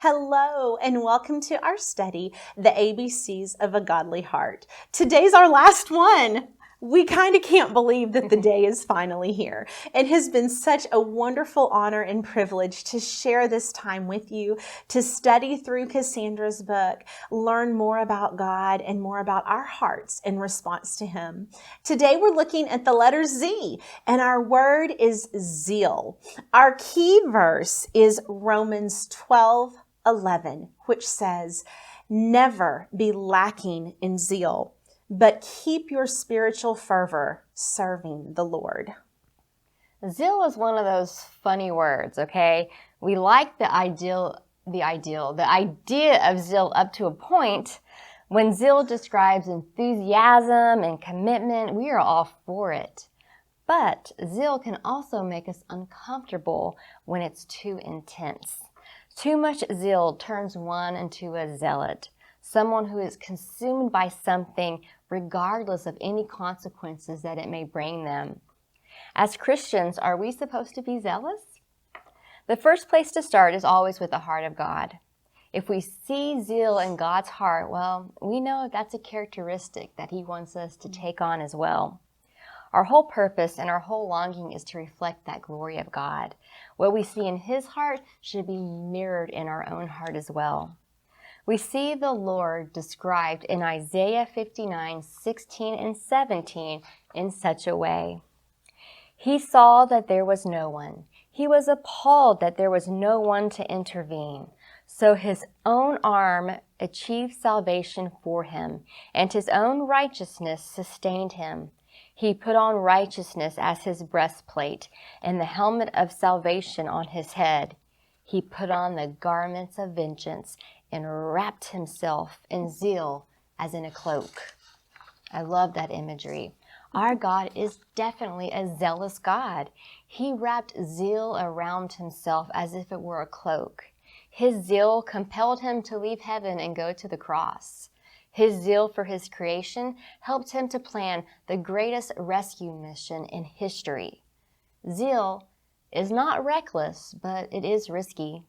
Hello, and welcome to our study, The ABCs of a Godly Heart. Today's our last one. We kind of can't believe that the day is finally here. It has been such a wonderful honor and privilege to share this time with you, to study through Cassandra's book, learn more about God and more about our hearts in response to Him. Today we're looking at the letter Z, and our word is zeal. Our key verse is Romans 12:11, which says, "Never be lacking in zeal, but keep your spiritual fervor serving the Lord." Zeal is one of those funny words, okay? We like the idea of zeal up to a point. When zeal describes enthusiasm and commitment, we are all for it. But zeal can also make us uncomfortable when it's too intense. Too much zeal turns one into a zealot, someone who is consumed by something regardless of any consequences that it may bring them. As Christians, are we supposed to be zealous? The first place to start is always with the heart of God. If we see zeal in God's heart, well, we know that's a characteristic that He wants us to take on as well. Our whole purpose and our whole longing is to reflect that glory of God. What we see in His heart should be mirrored in our own heart as well. We see the Lord described in Isaiah 59:16 and 17 in such a way. He saw that there was no one. He was appalled that there was no one to intervene. So His own arm achieved salvation for Him, and His own righteousness sustained Him. He put on righteousness as His breastplate, and the helmet of salvation on His head. He put on the garments of vengeance and wrapped Himself in zeal as in a cloak. I love that imagery. Our God is definitely a zealous God. He wrapped zeal around Himself as if it were a cloak. His zeal compelled Him to leave heaven and go to the cross. His zeal for His creation helped Him to plan the greatest rescue mission in history. Zeal is not reckless, but it is risky.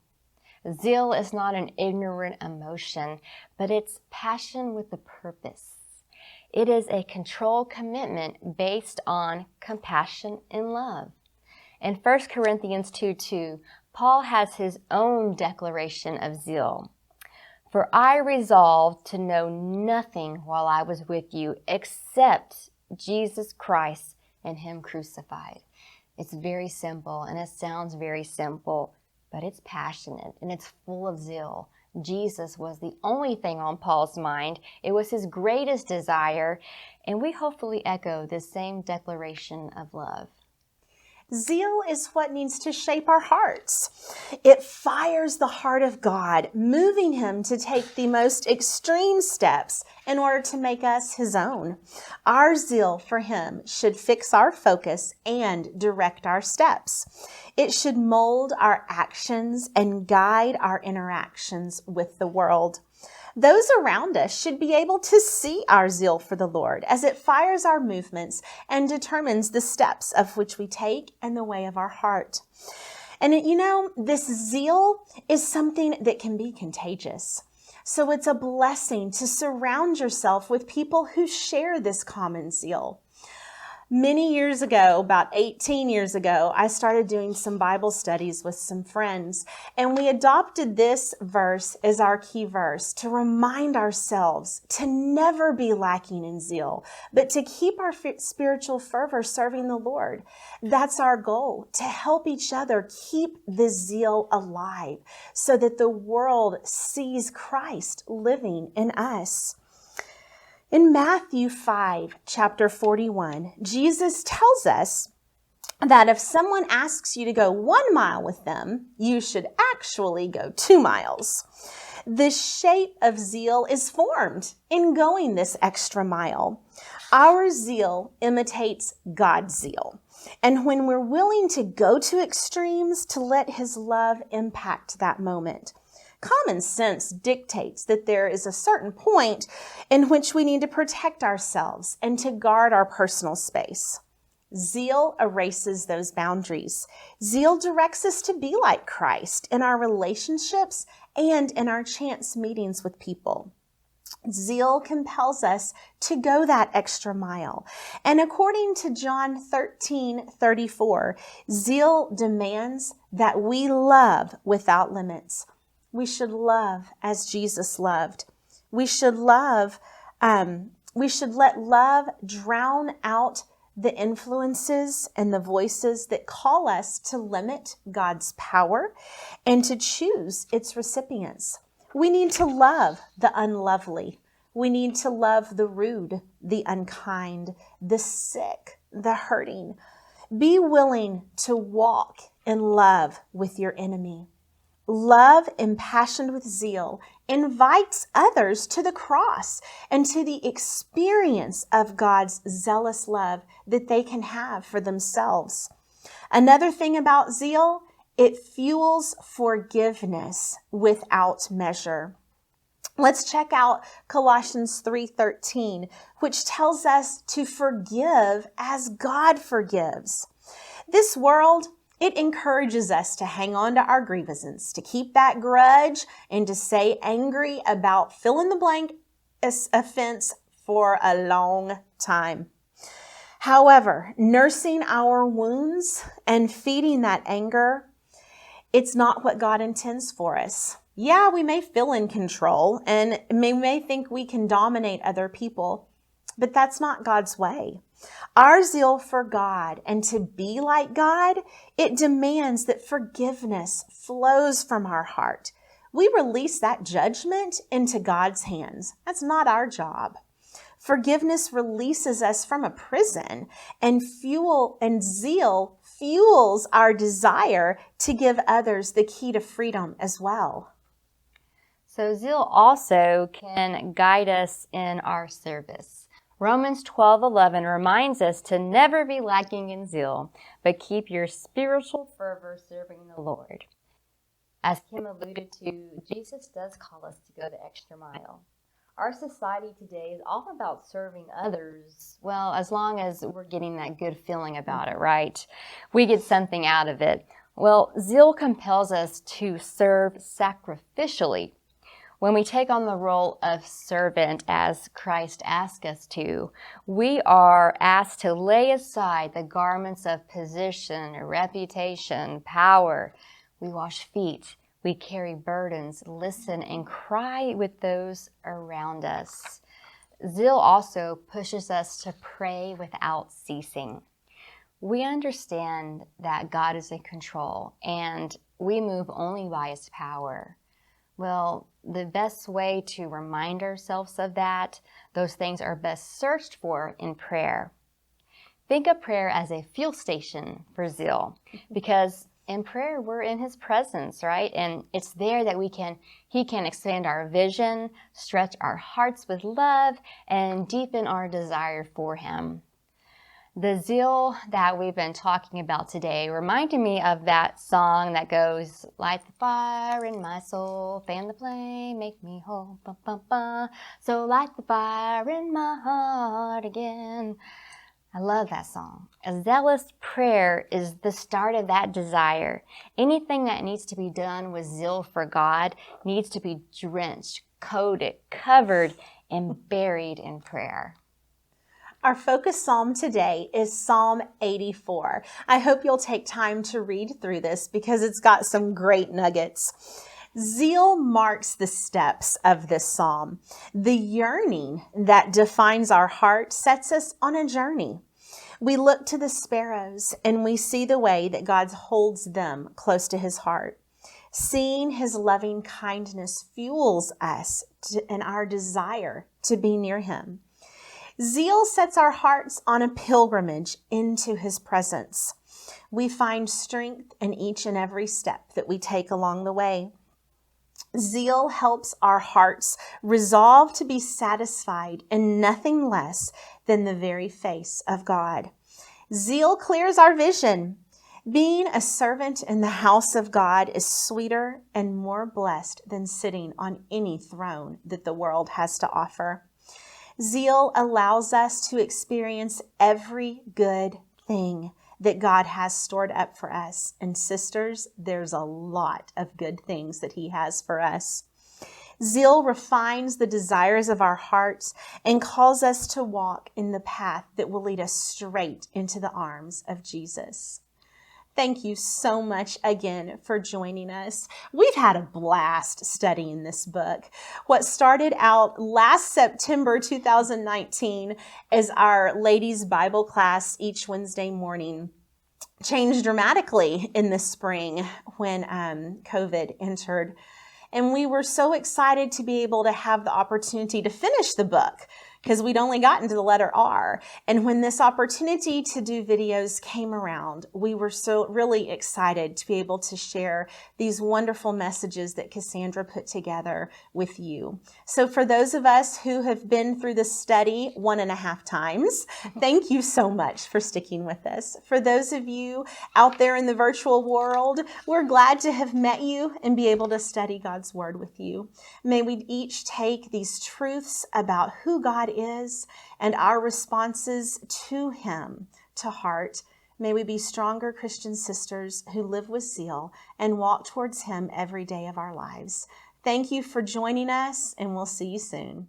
Zeal is not an ignorant emotion, but it's passion with a purpose. It is a controlled commitment based on compassion and love. In 1 Corinthians 2:2, Paul has his own declaration of zeal. "For I resolved to know nothing while I was with you except Jesus Christ and Him crucified." It's very simple, and it sounds very simple, but it's passionate and it's full of zeal. Jesus was the only thing on Paul's mind. It was his greatest desire, and we hopefully echo this same declaration of love. Zeal is what needs to shape our hearts. It fires the heart of God, moving Him to take the most extreme steps in order to make us His own. Our zeal for Him should fix our focus and direct our steps. It should mold our actions and guide our interactions with the world. Those around us should be able to see our zeal for the Lord as it fires our movements and determines the steps of which we take and the way of our heart. And this zeal is something that can be contagious. So it's a blessing to surround yourself with people who share this common zeal. Many years ago, about 18 years ago, I started doing some Bible studies with some friends, and we adopted this verse as our key verse to remind ourselves to never be lacking in zeal, but to keep our spiritual fervor serving the Lord. That's our goal, to help each other keep this zeal alive so that the world sees Christ living in us. In Matthew 5, chapter 41, Jesus tells us that if someone asks you to go 1 mile with them, you should actually go 2 miles. The shape of zeal is formed in going this extra mile. Our zeal imitates God's zeal. And when we're willing to go to extremes to let His love impact that moment, common sense dictates that there is a certain point in which we need to protect ourselves and to guard our personal space. Zeal erases those boundaries. Zeal directs us to be like Christ in our relationships and in our chance meetings with people. Zeal compels us to go that extra mile. And according to John 13:34, zeal demands that we love without limits. We should love as Jesus loved. We should let love drown out the influences and the voices that call us to limit God's power and to choose its recipients. We need to love the unlovely. We need to love the rude, the unkind, the sick, the hurting. Be willing to walk in love with your enemy. Love impassioned with zeal invites others to the cross and to the experience of God's zealous love that they can have for themselves. Another thing about zeal, it fuels forgiveness without measure. Let's check out Colossians 3:13, which tells us to forgive as God forgives. This world, it encourages us to hang on to our grievances, to keep that grudge, and to stay angry about fill in the blank offense for a long time. However, nursing our wounds and feeding that anger, it's not what God intends for us. Yeah, we may feel in control and we may think we can dominate other people, but that's not God's way. Our zeal for God and to be like God, it demands that forgiveness flows from our heart. We release that judgment into God's hands. That's not our job. Forgiveness releases us from a prison, and zeal fuels our desire to give others the key to freedom as well. So zeal also can guide us in our service. Romans 12:11 reminds us to never be lacking in zeal, but keep your spiritual fervor serving the Lord. As Kim alluded to, Jesus does call us to go the extra mile. Our society today is all about serving others, well, as long as we're getting that good feeling about it, right? We get something out of it. Well, zeal compels us to serve sacrificially. When we take on the role of servant as Christ asked us to, we are asked to lay aside the garments of position, reputation, power. We wash feet. We carry burdens, listen, and cry with those around us. Zeal also pushes us to pray without ceasing. We understand that God is in control, and we move only by His power. Well, the best way to remind ourselves of that, those things are best searched for in prayer. Think of prayer as a fuel station for zeal, because in prayer, we're in His presence, right? And it's there that He can expand our vision, stretch our hearts with love, and deepen our desire for Him. The zeal that we've been talking about today reminded me of that song that goes, light the fire in my soul, fan the flame, make me whole, ba, ba, ba. So light the fire in my heart again. I love that song. A zealous prayer is the start of that desire. Anything that needs to be done with zeal for God needs to be drenched, coated, covered, and buried in prayer. Our focus psalm today is Psalm 84. I hope you'll take time to read through this because it's got some great nuggets. Zeal marks the steps of this psalm. The yearning that defines our heart sets us on a journey. We look to the sparrows and we see the way that God holds them close to His heart. Seeing His loving kindness fuels us in our desire to be near Him. Zeal sets our hearts on a pilgrimage into His presence. We find strength in each and every step that we take along the way. Zeal helps our hearts resolve to be satisfied in nothing less than the very face of God. Zeal clears our vision. Being a servant in the house of God is sweeter and more blessed than sitting on any throne that the world has to offer. Zeal allows us to experience every good thing that God has stored up for us. And sisters, there's a lot of good things that he has for us. Zeal refines the desires of our hearts and calls us to walk in the path that will lead us straight into the arms of Jesus. Thank you so much again for joining us. We've had a blast studying this book. What started out last September 2019 as our ladies' Bible class each Wednesday morning changed dramatically in the spring when COVID entered. And we were so excited to be able to have the opportunity to finish the book because we'd only gotten to the letter R. And when this opportunity to do videos came around, we were so really excited to be able to share these wonderful messages that Cassandra put together with you. So for those of us who have been through this study 1.5 times, thank you so much for sticking with us. For those of you out there in the virtual world, we're glad to have met you and be able to study God's Word with you. May we each take these truths about who God is and our responses to him to heart. May we be stronger Christian sisters who live with zeal and walk towards him every day of our lives. Thank you for joining us, and we'll see you soon.